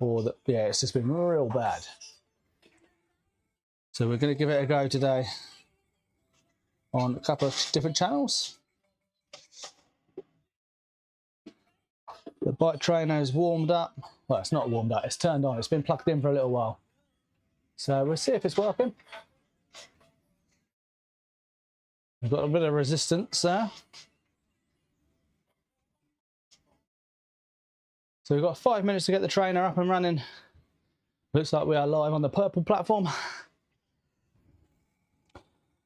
or that, yeah, it's just been real bad. So we're going to give it a go today on a couple of different channels. The bike trainer is warmed up. Well, it's not warmed up, it's turned on. It's been plugged in for a little while. So we'll see if it's working. We've got a bit of resistance there. So we've got 5 minutes to get the trainer up and running. Looks like we are live on the purple platform.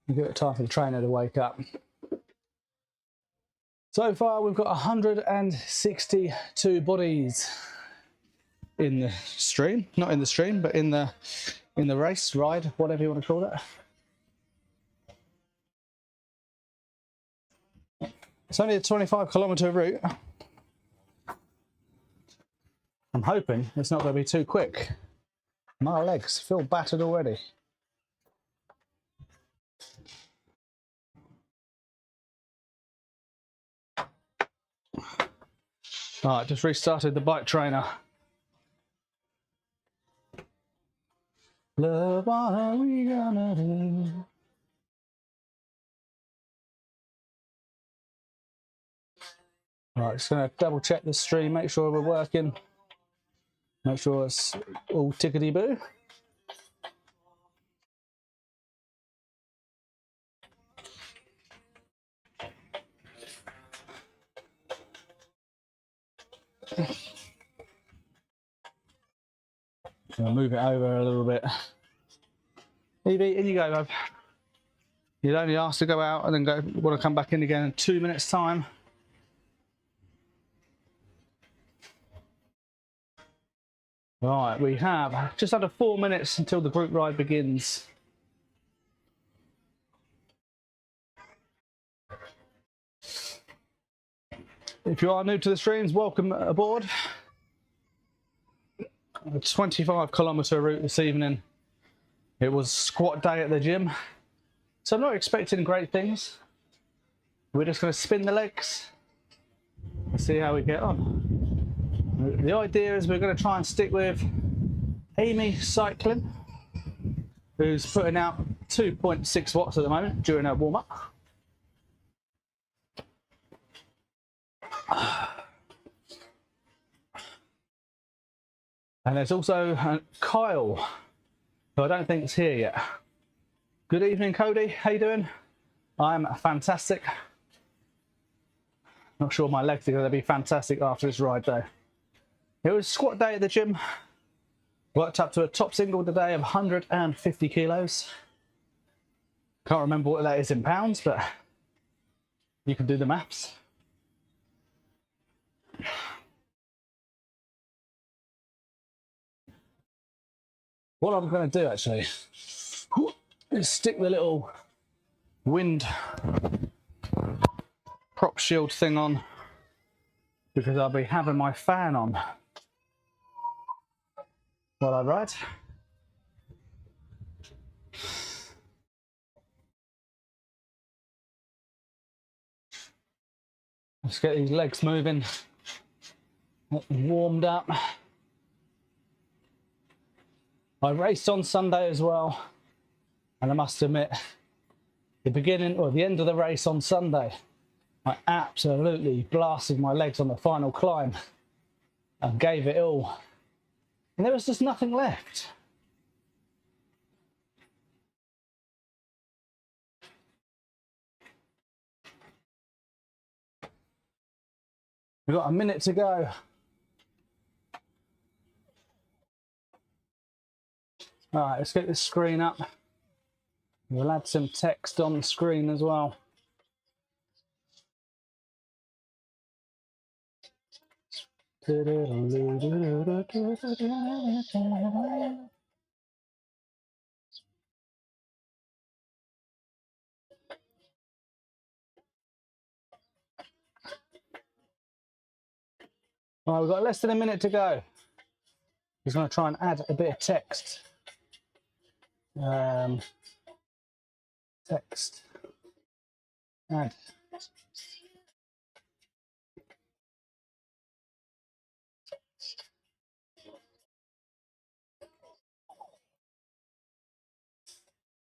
We'll give it time for the trainer to wake up. So far we've got 162 bodies in the stream. Not in the stream, but in the race, ride, whatever you want to call it. It's only a 25-kilometre route. I'm hoping it's not going to be too quick. My legs feel battered already. Alright, just restarted the bike trainer. Love, what are we gonna do? Right, just gonna double check the stream, make sure we're working. Make sure it's all tickety-boo. I'll move it over a little bit. Evie, in you go, bub. You'd only ask to go out and then want to come back in again in 2 minutes' time. Right, we have just under 4 minutes until the group ride begins. If you are new to the streams, welcome aboard. A 25-kilometre route this evening. It was squat day at the gym, so I'm not expecting great things. We're just going to spin the legs and see how we get on. The idea is we're going to try and stick with Amy Cycling, who's putting out 2.6 watts at the moment during her warm-up. And there's also Kyle, who I don't think is here yet. Good evening, Cody. How you doing? I'm fantastic. Not sure my legs are going to be fantastic after this ride, though. It was squat day at the gym. Worked up to a top single today of 150 kilos. Can't remember what that is in pounds, but you can do the maths. What I'm going to do actually is stick the little wind prop shield thing on, because I'll be having my fan on while I ride. Let's get these legs moving, warmed up. I raced on Sunday as well, and I must admit, the beginning or the end of the race on Sunday, I absolutely blasted my legs on the final climb and gave it all. And there was just nothing left. We've got a minute to go. All right, let's get this screen up. We'll add some text on the screen as well. All right, we've got less than a minute to go. He's going to try and add a bit of text. Text. Add.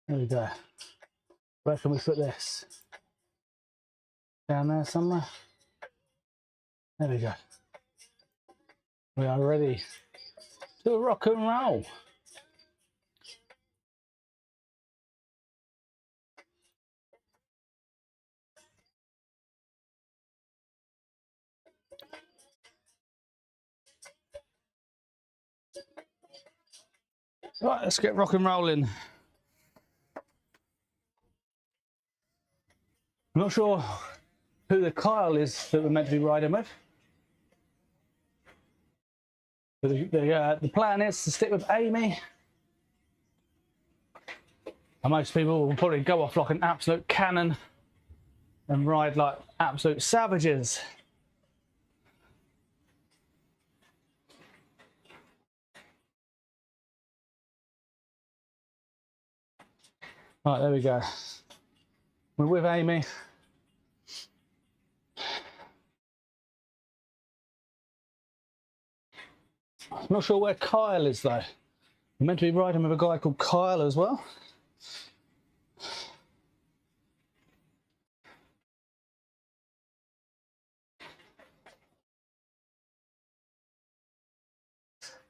There we go. Where can we put this? Down there somewhere? There we go. We are ready to rock and roll. Right, let's get rock and rolling. I'm not sure who the Kyle is that we're meant to be riding with. But the plan is to stick with Amy. And most people will probably go off like an absolute cannon and ride like absolute savages. Right, there we go. We're with Amy. I'm not sure where Kyle is though. I'm meant to be riding with a guy called Kyle as well.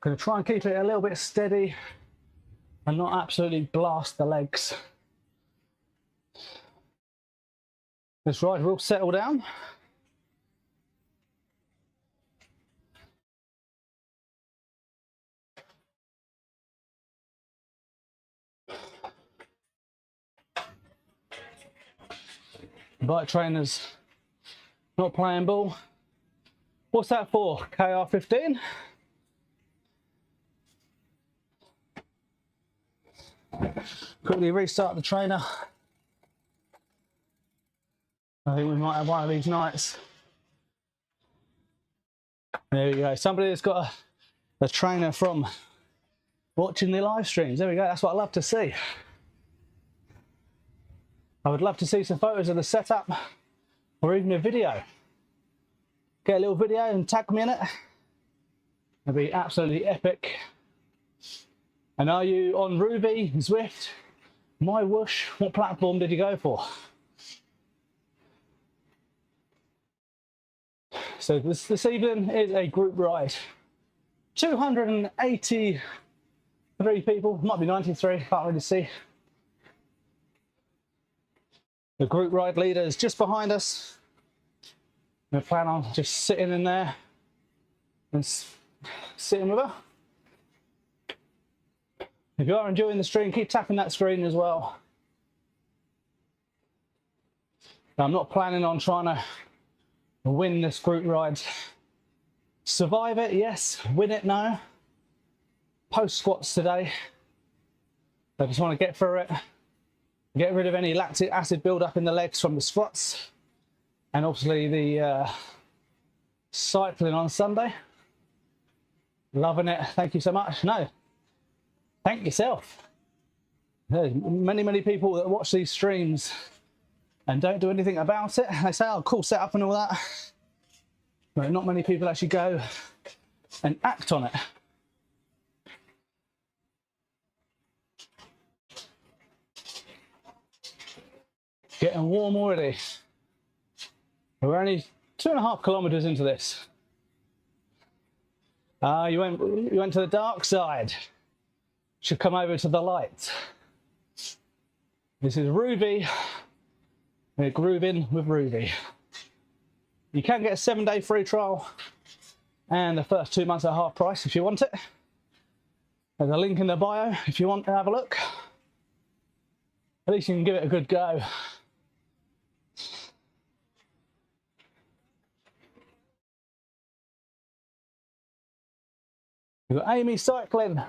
Going to try and keep it a little bit steady and not absolutely blast the legs. This ride will settle down. Bike trainer's not playing ball. What's that for? KR15? Quickly restart the trainer. I think we might have one of these nights. There we go. Somebody that's got a trainer from watching the live streams. There we go. That's what I love to see. I would love to see some photos of the setup or even a video. Get a little video and tag me in it. It'd be absolutely epic. And are you on ROUVY, Zwift, My Whoosh? What platform did you go for? So this evening is a group ride. 283 people, might be 93, can't really see. The group ride leader is just behind us. We plan on just sitting in there and sitting with her. If you are enjoying the stream, keep tapping that screen as well. Now, I'm not planning on trying to win this group ride. Survive it, yes. Win it, no. Post squats today. I just want to get through it. Get rid of any lactic acid build-up in the legs from the squats. And obviously the cycling on Sunday. Loving it. Thank you so much. No, thank yourself. There's many people that watch these streams and don't do anything about it. They say, oh, cool setup and all that. But not many people actually go and act on it. Getting warm already. We're only 2.5 kilometers into this. You went to the dark side. Should come over to the light. This is ROUVY. We're grooving with ROUVY. You can get a 7-day free trial and the first 2 months at half price if you want it. There's a link in the bio if you want to have a look. At least you can give it a good go. We've got Amy cycling,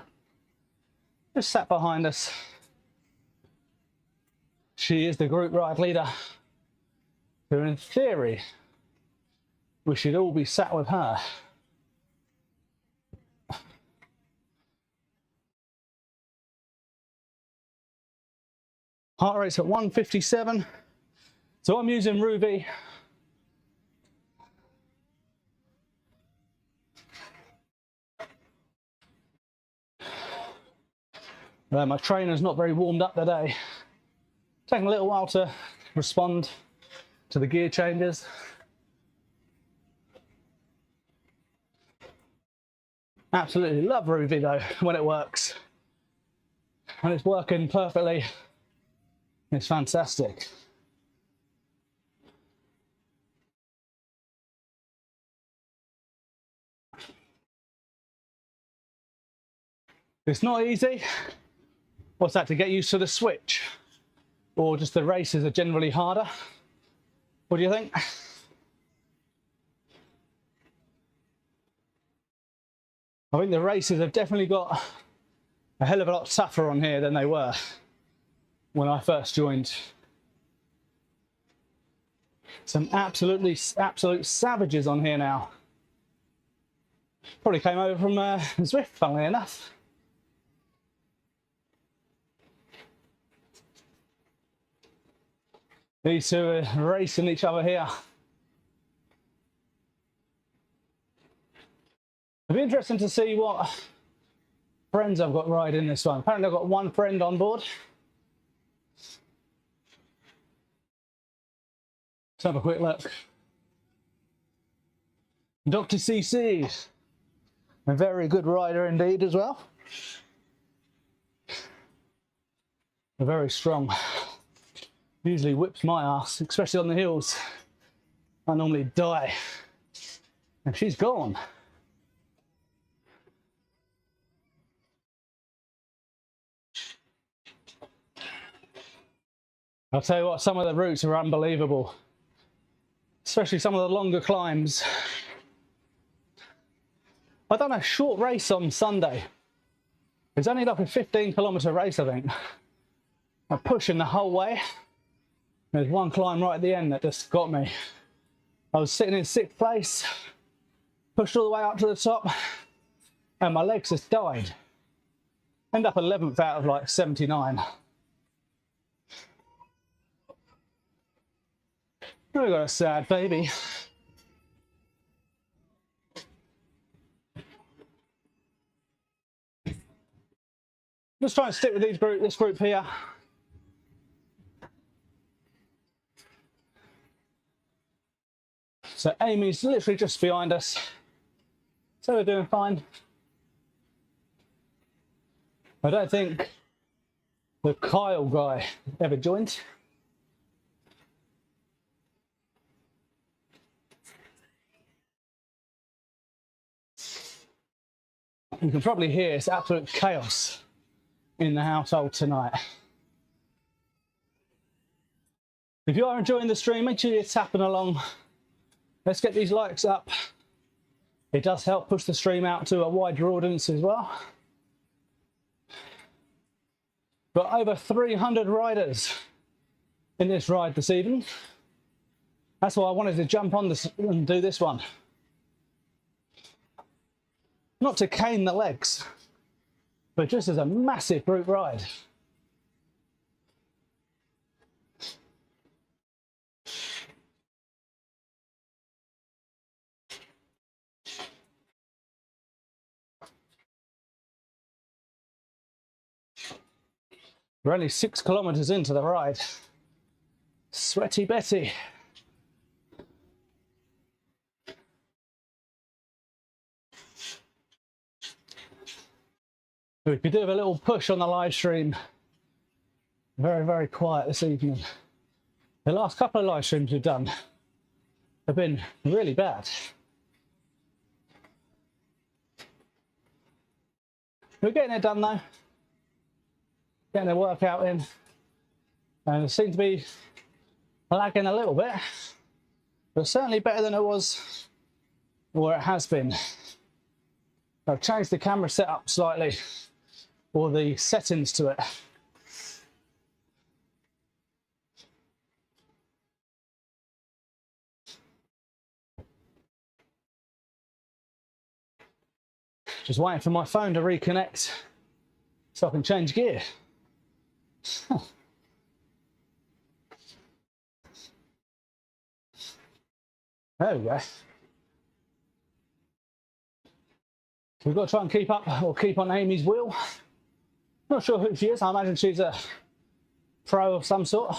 just sat behind us. She is the group ride leader. So in theory, we should all be sat with her. Heart rate's at 157. So I'm using ROUVY. My trainer's not very warmed up today. taking a little while to respond to the gear changes. Absolutely love ROUVY though when it works. When it's working perfectly, it's fantastic. It's not easy. What's that, to get used to the switch? Or just the races are generally harder? What do you think? I think the races have definitely got a hell of a lot tougher on here than they were when I first joined. Some absolute savages on here now. Probably came over from Zwift, funnily enough. These two are racing each other here. It'll be interesting to see what friends I've got riding this one. Apparently I've got one friend on board. Let's have a quick look. Dr. CC, a very good rider indeed as well. Very strong. Usually whips my ass, especially on the hills. I normally die. And she's gone. I'll tell you what, some of the routes are unbelievable. Especially some of the longer climbs. I done a short race on Sunday. It's only like a 15-kilometer race, I think. I'm pushing the whole way. There's one climb right at the end that just got me. I was sitting in 6th place, pushed all the way up to the top, and my legs just died. End up 11th out of like 79. Oh, we got a sad baby. Just try and stick with this group here. So Amy's literally just behind us. So we're doing fine. I don't think the Kyle guy ever joined. You can probably hear it's absolute chaos in the household tonight. If you are enjoying the stream, make sure you're tapping along. Let's get these likes up. It does help push the stream out to a wider audience as well. Got over 300 riders in this ride this evening. That's why I wanted to jump on this and do this one. Not to cane the legs, but just as a massive group ride. We're only 6 kilometers into the ride. Sweaty Betty. We could do a little push on the live stream. Very, very quiet this evening. The last couple of live streams we've done have been really bad. We're getting it done though. Getting the workout in. And it seems to be lagging a little bit. But certainly better than it was, or it has been. I've changed the camera setup slightly, or the settings to it. Just waiting for my phone to reconnect so I can change gear. There we go. We've got to try and keep up, or keep on Amy's wheel. Not sure who she is. I imagine she's a pro of some sort.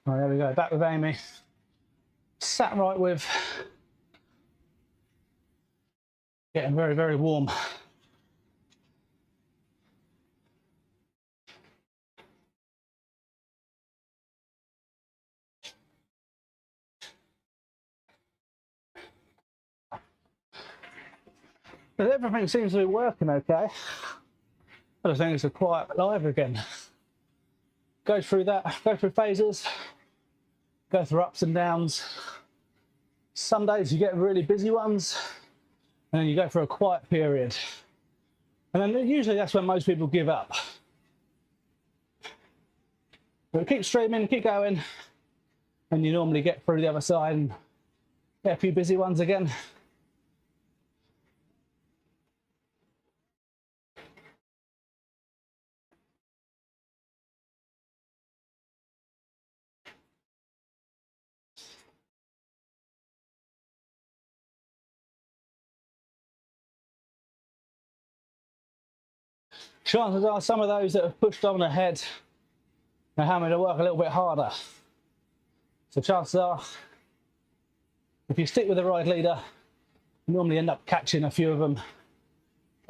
Right, there we go, back with Amy. Sat right with. Getting very, very warm. But everything seems to be working okay. I just think it's a quiet live again. Go through that, go through phases, go through ups and downs. Some days you get really busy ones, and then you go through a quiet period. And then usually that's when most people give up. But keep streaming, keep going, and you normally get through the other side and get a few busy ones again. Chances are some of those that have pushed on ahead are having to work a little bit harder. So chances are, if you stick with the ride leader, you normally end up catching a few of them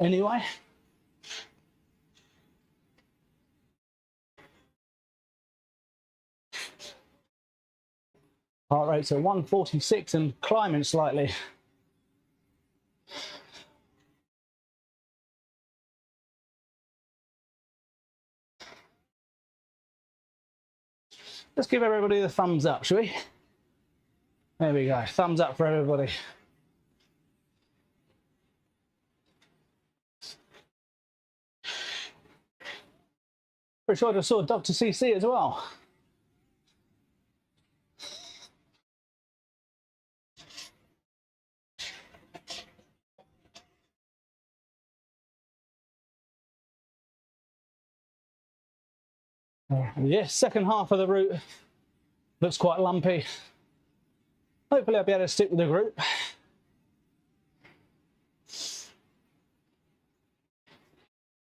anyway. Heart rate's at 146 and climbing slightly. Let's give everybody the thumbs up, shall we? There we go, thumbs up for everybody. Pretty sure I just saw Dr. CC as well. Yes, second half of the route looks quite lumpy. Hopefully I'll be able to stick with the group.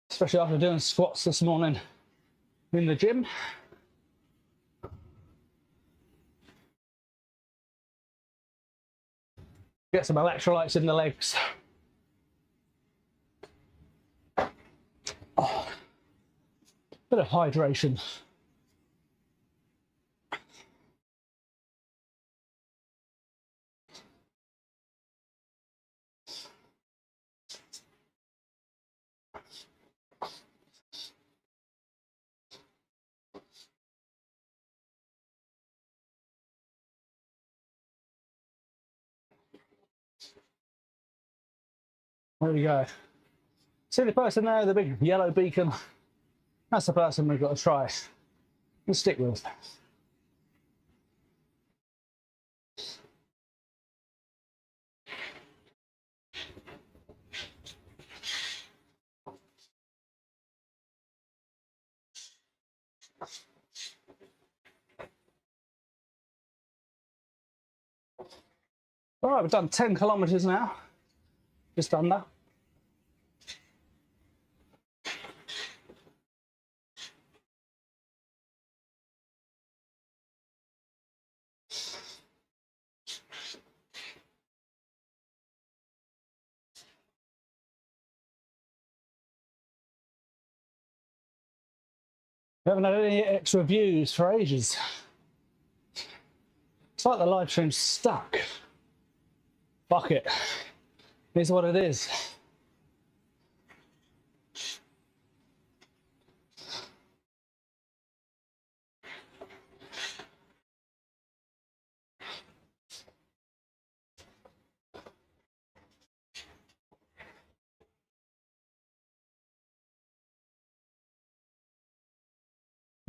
Especially after doing squats this morning in the gym. Get some electrolytes in the legs. Oh, bit of hydration. There we go. See the person there, the big yellow beacon? That's the person we've got to try and stick with. All right, we've done 10 kilometers now, just under. We haven't had any extra views for ages. It's like the live stream's stuck. Fuck it. It is what it is.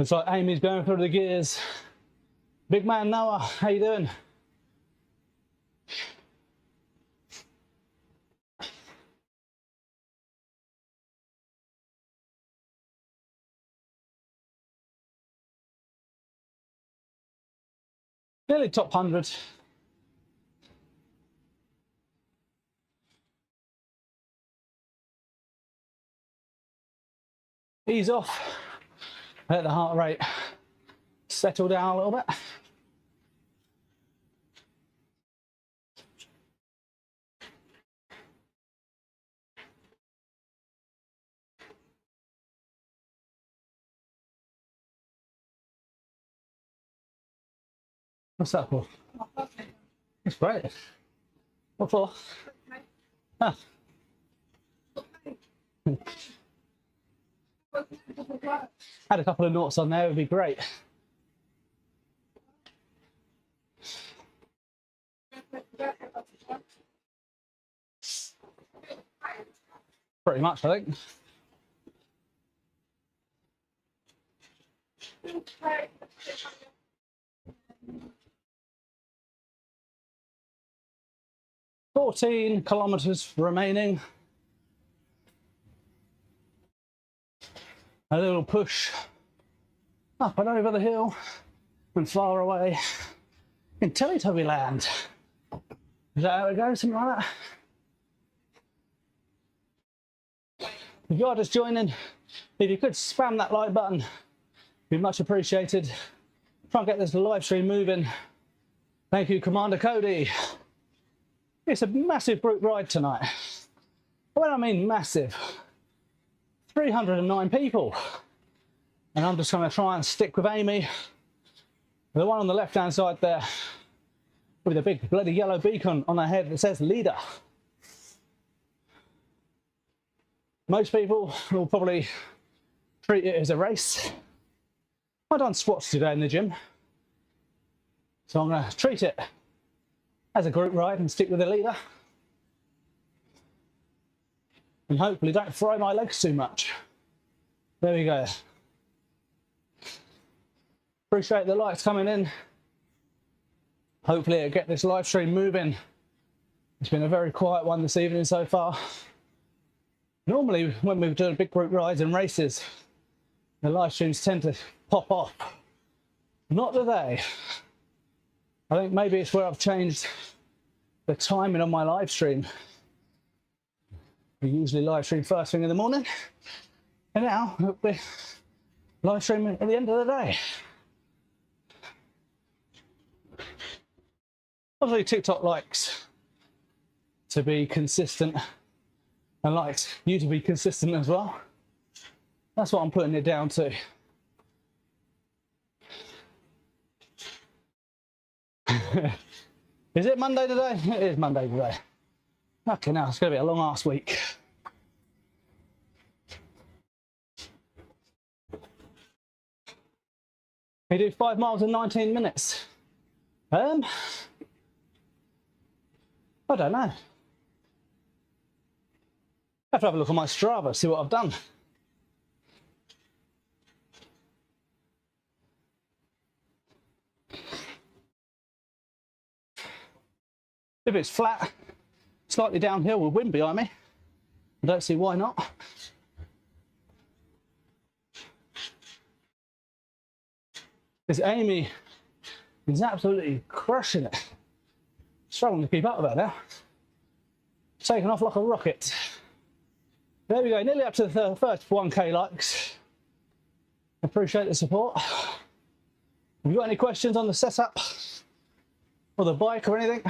It's like Amy's going through the gears. Big man Noah, how you doing? Nearly top 100. Ease off. Let the heart rate settle down a little bit. What's that for? It's great. What for? Ah. Add a couple of noughts on there, it would be great. Pretty much, I think. "14 kilometers remaining. A little push up and over the hill and far away in Teletubby land." Is that how it goes? Something like that? If you're just joining, if you could spam that like button, it'd be much appreciated. Try and get this live stream moving. Thank you, Commander Cody. It's a massive group ride tonight. When I mean massive, 309 people. And I'm just going to try and stick with Amy, the one on the left hand side there, with a big bloody yellow beacon on her head that says leader. Most people will probably treat it as a race. I've done squats today in the gym, so I'm going to treat it as a group ride and stick with the leader. And hopefully don't fry my legs too much. There we go. Appreciate the lights coming in. Hopefully it'll get this live stream moving. It's been a very quiet one this evening so far. Normally when we're doing big group rides and races, the live streams tend to pop off. Not today. I think maybe it's where I've changed the timing on my live stream. We usually live stream first thing in the morning, and now it'll be live streaming at the end of the day. Obviously TikTok likes to be consistent and likes you to be consistent as well. That's what I'm putting it down to. Is it Monday today? It is Monday today. Okay, now it's going to be a long ass week. We do 5 miles in 19 minutes. I don't know. I have to have a look at my Strava, see what I've done. If it's flat, slightly downhill with wind behind me, I don't see why not. This Amy is absolutely crushing it. Struggling to keep up with her now. Taking off like a rocket. There we go, nearly up to the first 1K likes. Appreciate the support. Have you got any questions on the setup or the bike or anything?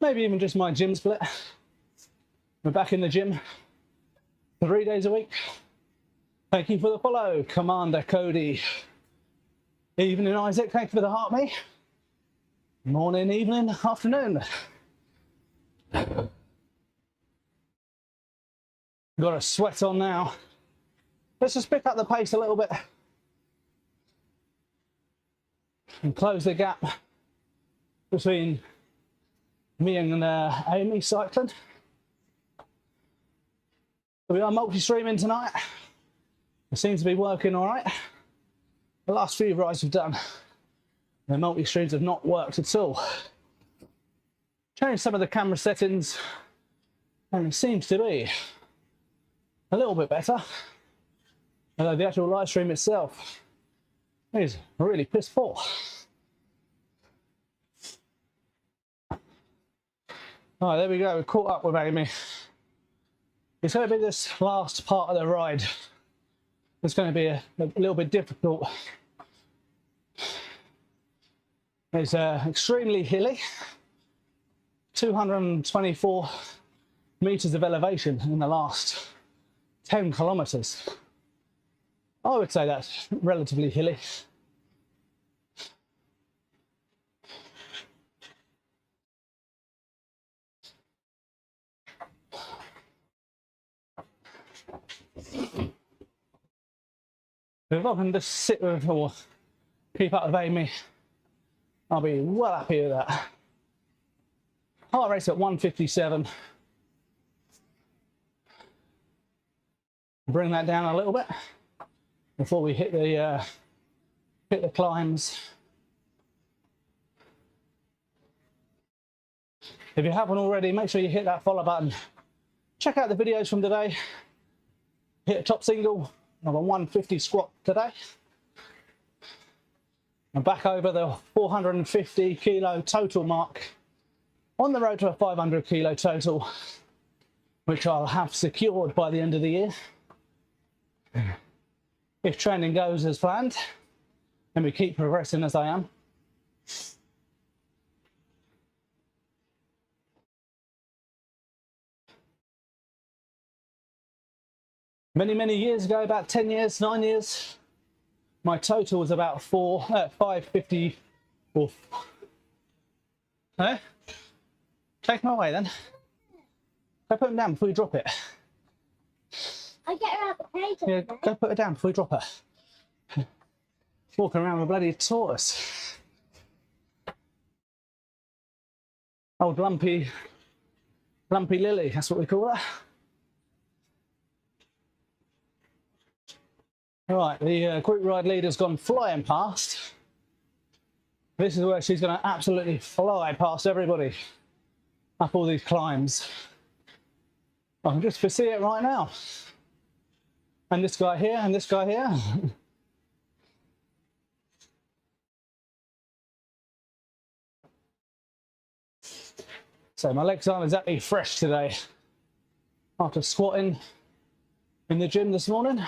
Maybe even just my gym split. We're back in the gym 3 days a week. Thank you for the follow, Commander Cody. Evening, Isaac. Thank you for the heart, me. Morning, evening, afternoon. Got a sweat on now. Let's just pick up the pace a little bit and close the gap between me and Amy cycling. So we are multi-streaming tonight. It seems to be working all right. The last few rides we've done, the multi-streams have not worked at all. Changed some of the camera settings and it seems to be a little bit better. Although the actual live stream itself is really piss poor. All right, there we go. We caught up with Amy. It's going to be this last part of the ride. It's going to be a little bit difficult. It's extremely hilly. 224 meters of elevation in the last 10 kilometers. I would say that's relatively hilly. If I can just sit with or keep up with Amy, I'll be well happy with that. Heart rate's at 157. Bring that down a little bit before we hit the climbs. If you haven't already, make sure you hit that follow button. Check out the videos from today. Hit a top single of a 150 squat today. And back over the 450 kilo total mark on the road to a 500 kilo total, which I'll have secured by the end of the year. If training goes as planned and we keep progressing as I am. Many years ago, about 10 years, 9 years, my total was about 550. Eh? Take them away then. Go put them down before you drop it. I get her out the cage. Yeah, go put it down before you drop her. Walking around with a bloody tortoise. Old lumpy Lily, that's what we call her. Right, the group ride leader's gone flying past. This is where she's going to absolutely fly past everybody up all these climbs. I can just foresee it right now. And this guy here, and this guy here. So my legs aren't exactly fresh today after squatting in the gym this morning.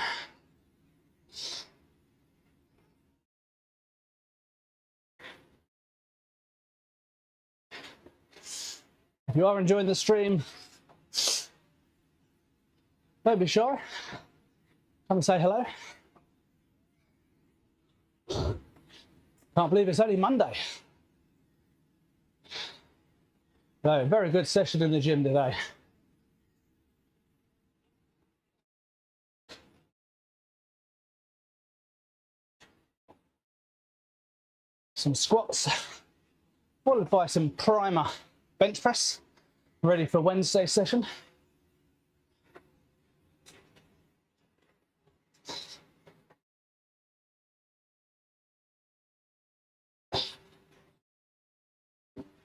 If you are enjoying the stream, don't be shy. Come and say hello. Can't believe it's only Monday. So, very good session in the gym today. Some squats, followed by some primer bench press, ready for Wednesday's session.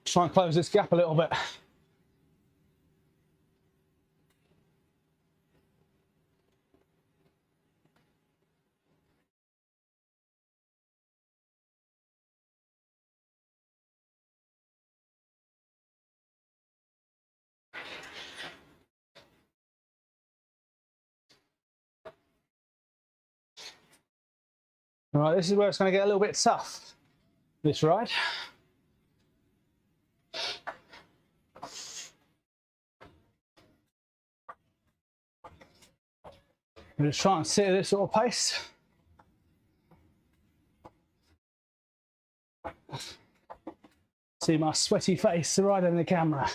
Try and close this gap a little bit. All right, this is where it's going to get a little bit tough, this ride. I'm just trying to sit at this sort of pace. See my sweaty face right in the camera.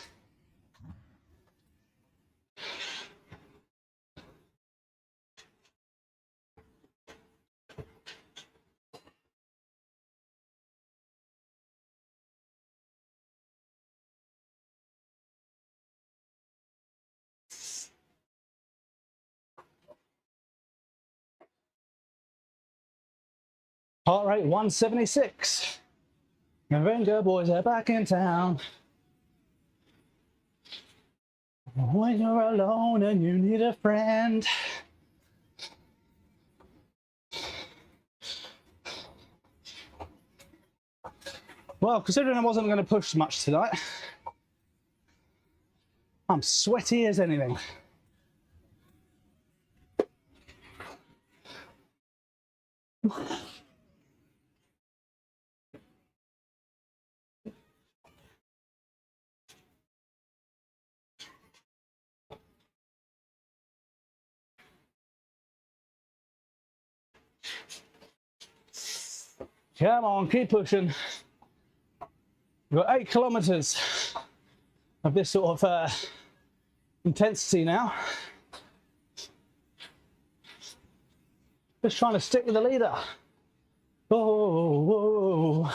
Heart rate 176. Avenger boys are back in town. When you're alone and you need a friend. Well, considering I wasn't going to push much tonight, I'm sweaty as anything. Come on, keep pushing. We've got 8 kilometers of this sort of intensity now. Just trying to stick with the leader. Whoa, whoa.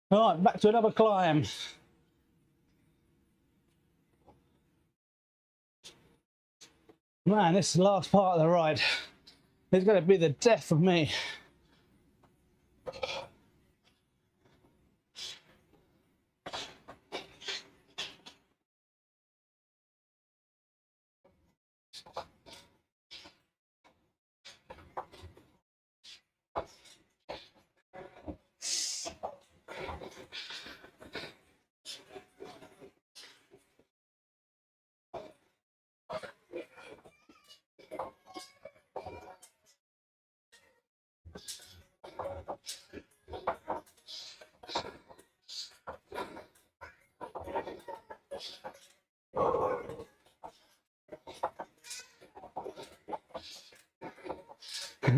All right, back to another climb. Man, this last part of the ride is going to be the death of me.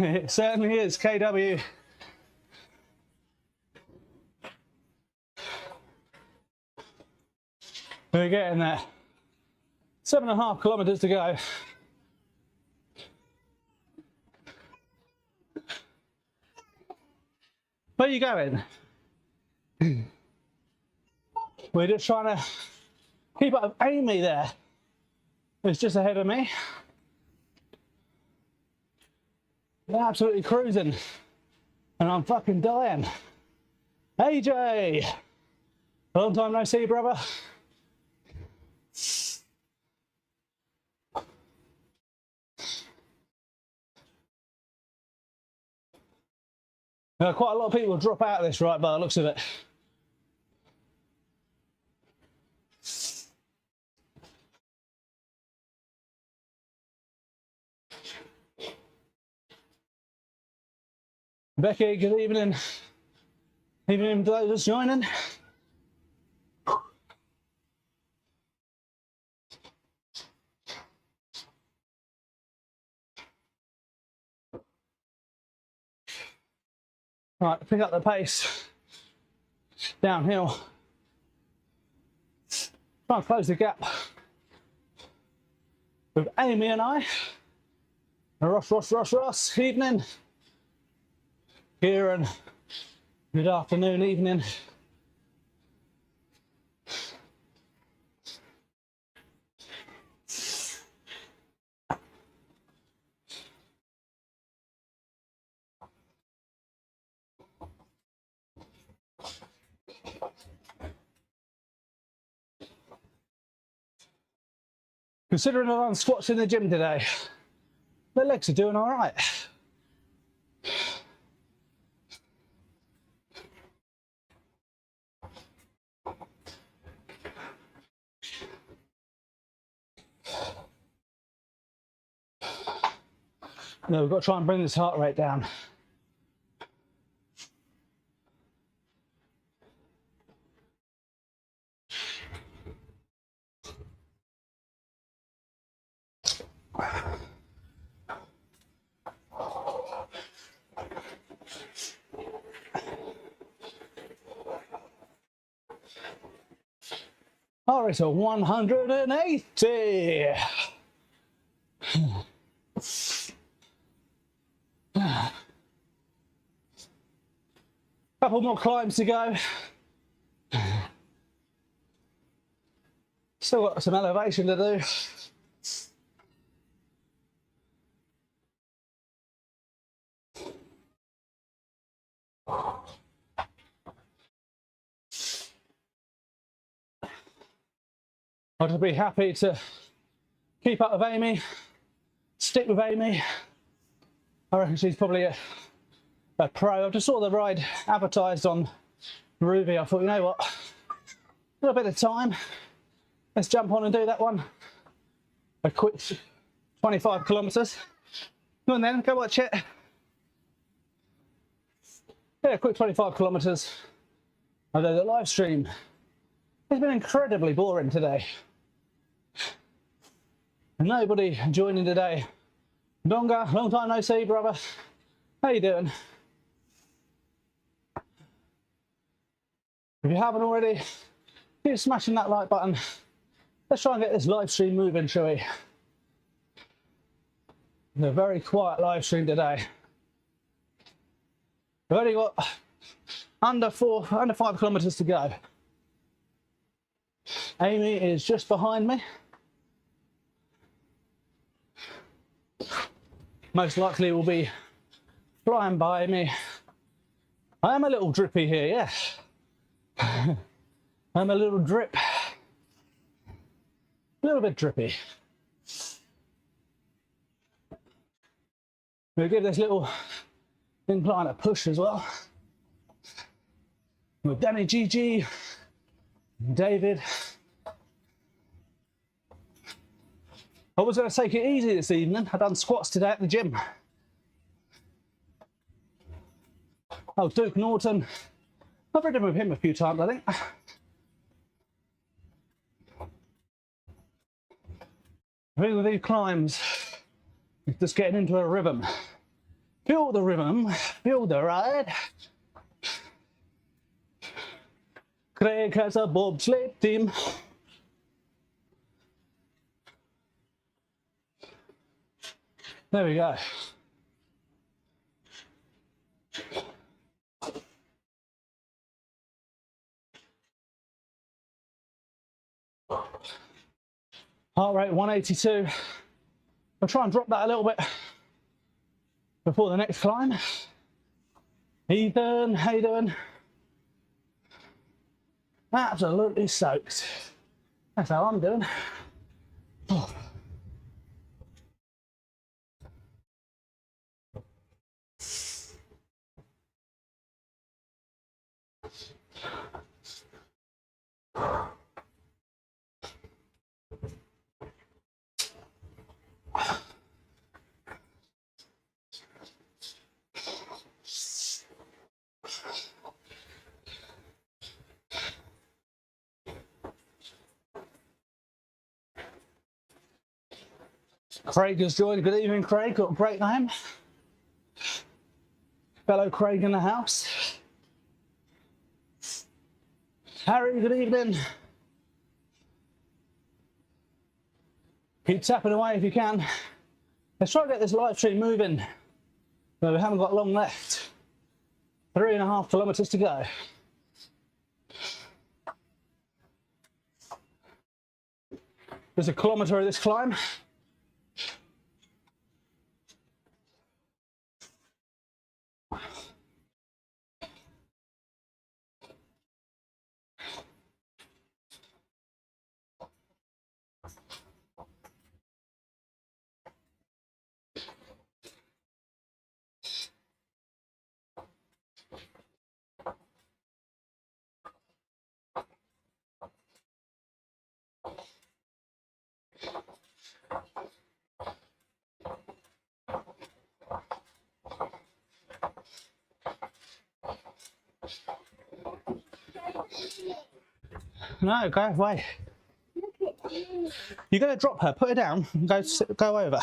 It certainly is, KW. We're getting there. 7.5 kilometers to go. Where are you going? We're just trying to keep up with Amy there. It's just ahead of me. They're absolutely cruising. And I'm fucking dying. AJ! Long time no see, brother. Quite a lot of people drop out of this right by the looks of it. Becky, good evening. Evening to those just joining. Right, pick up the pace. Downhill. Try and close the gap with Amy and I. Ross, evening. Kieran, good afternoon, evening. Considering I've done squats in the gym today, the legs are doing all right. No, we've got to try and bring this heart rate down. Heart rate of 180. Couple more climbs to go. Still got some elevation to do. I'd be happy to keep up with Amy, stick with Amy. I reckon she's probably a pro. I just saw the ride advertised on ROUVY. I thought, you know what, a little bit of time, let's jump on and do that one. A quick 25 kilometres. Go on then, go watch it. Yeah, a quick 25 kilometres. Although the live stream has been incredibly boring today. Nobody joining today. Donga, long time no see, brother. How you doing? If you haven't already, keep smashing that like button. Let's try and get this live stream moving, shall we? It's a very quiet live stream today. We've only got under 5 kilometres to go. Amy is just behind me. Most likely will be flying by me. I am a little drippy here, yes. I'm a little drip. A little bit drippy. We'll give this little incline a push as well. With Danny, GG, David. I was going to take it easy this evening. I've done squats today at the gym. Oh, Duke Norton. I've ridden with him a few times, I think. I think with these climbs, it's just getting into a rhythm. Feel the rhythm, feel the ride. Craig has a bobsleigh team. There we go. Heart rate 182. I'll try and drop that a little bit before the next climb. Ethan, how you doing? Absolutely soaked. That's how I'm doing. Oh. Craig has joined. Good evening, Craig. Got a great name. Fellow Craig in the house. Harry, good evening. Keep tapping away if you can. Let's try to get this live stream moving. Well, we haven't got long left. 3.5 kilometres to go. There's a kilometre of this climb. No, go away. Look at me. You're going to drop her. Put her down and go over.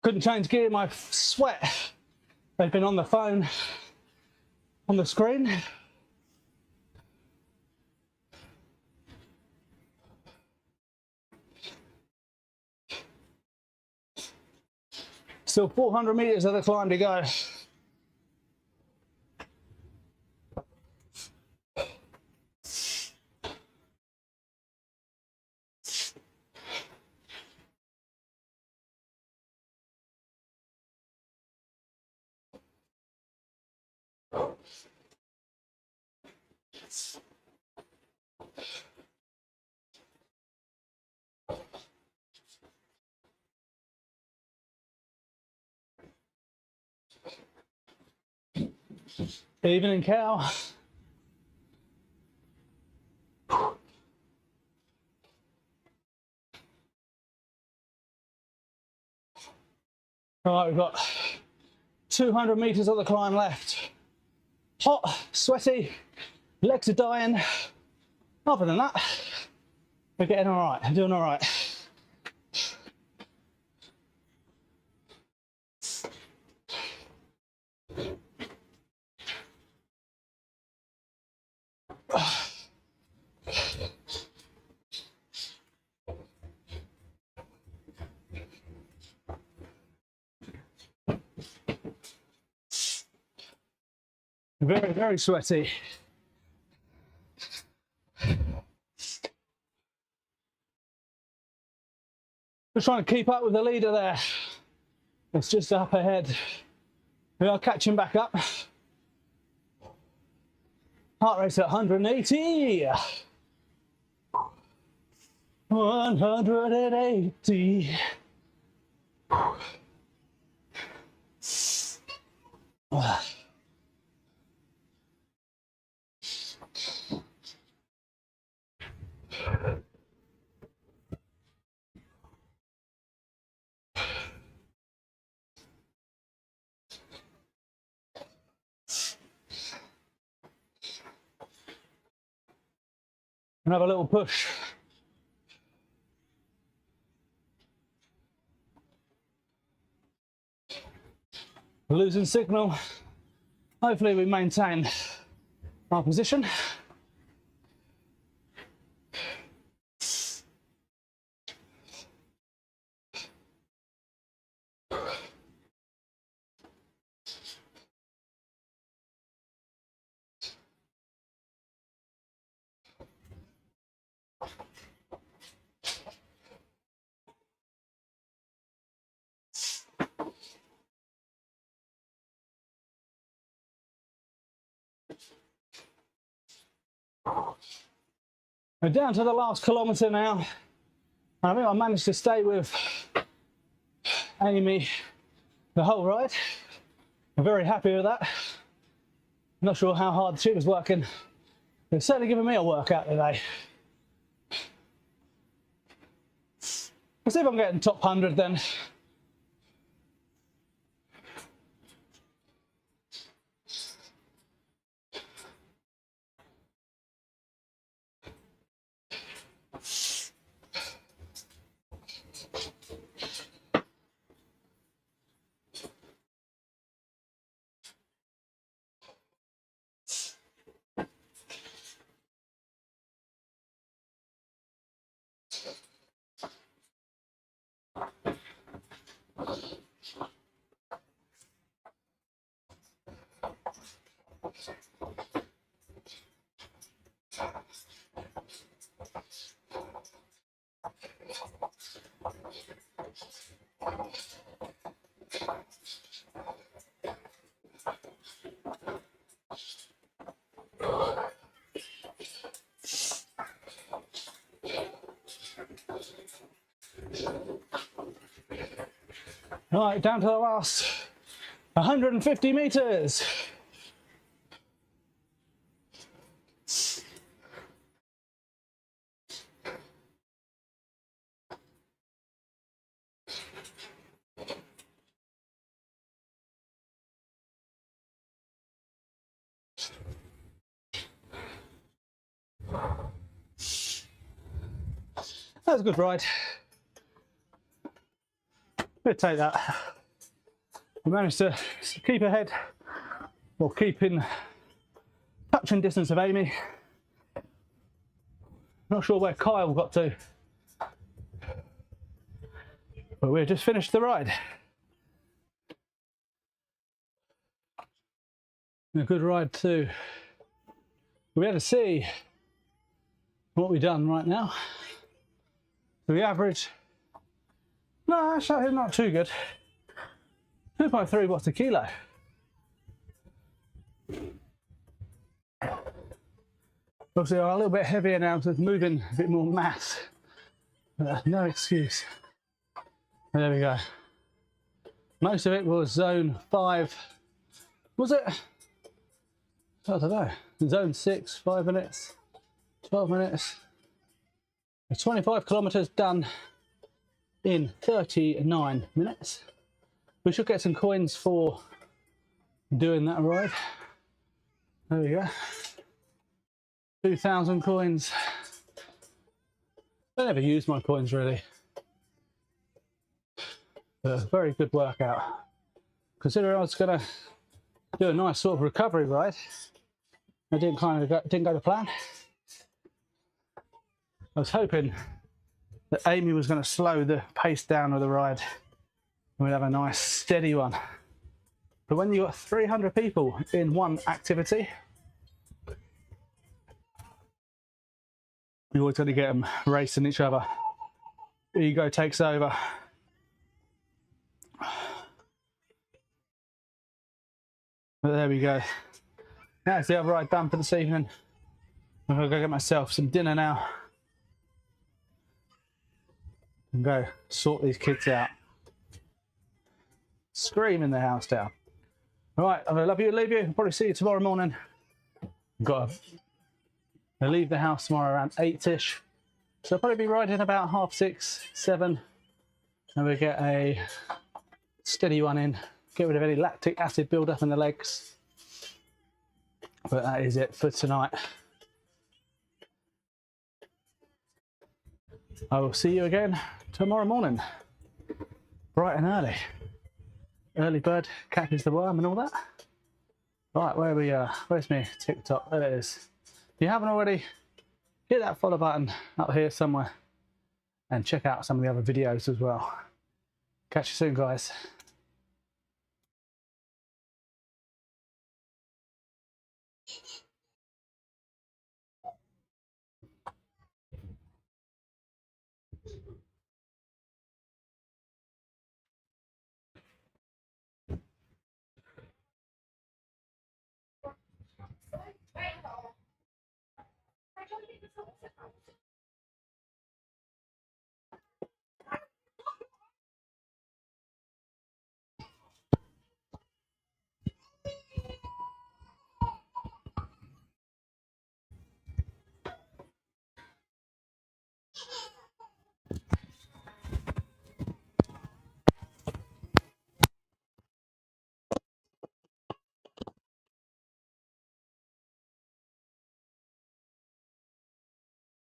Couldn't change gear, my sweat They've been on the phone, on the screen. Still 400 meters of the climb to go. Evening cow. Right, we've got 200 meters of the climb left. Hot, sweaty, legs are dying. Other than that, we're getting all right, doing all right. Very, very sweaty. Just trying to keep up with the leader there. It's just up ahead. We are catching back up. Heart rate's at 180. 180. Another little push. Losing signal. Hopefully we maintain our position. We're down to the last kilometre now. I think I managed to stay with Amy the whole ride. I'm very happy with that. Not sure how hard she was working. They've certainly given me a workout today. Let's see if I'm getting top 100 then. Right, down to the last 150 meters. That was a good ride. We'll take that. We managed to keep ahead, or keep in touching distance of Amy. Not sure where Kyle got to, but we've just finished the ride. A good ride too. We had to see what we've done right now. So the average, no, actually not too good. 2.3 watts a kilo. Obviously, I'm a little bit heavier now, so it's moving a bit more mass. No excuse. There we go. Most of it was zone 5. Was it? I don't know. Zone 6, 5 minutes, 12 minutes. 25 kilometers done in 39 minutes. We should get some coins for doing that ride. There we go. 2,000 coins. I never use my coins really. But a very good workout. Considering I was going to do a nice sort of recovery ride, I didn't go to plan. I was hoping that Amy was going to slow the pace down of the ride and we'd have a nice steady one. But when you've got 300 people in one activity, you're always going to get them racing each other. Ego takes over. But there we go. That's the other ride done for this evening. I'm going to go get myself some dinner now and go sort these kids out. Screaming the house down. All right, I'm going to love you and leave you. I'll probably see you tomorrow morning. I leave the house tomorrow around 8ish. So I'll probably be riding about 6:30, 7. And we'll get a steady one in. Get rid of any lactic acid build-up in the legs. But that is it for tonight. I will see you again tomorrow morning. Bright and early. Early bird catches the worm and all that. Right, where we are. Where's me TikTok? There it is. If you haven't already, hit that follow button up here somewhere and check out some of the other videos as well. Catch you soon, guys.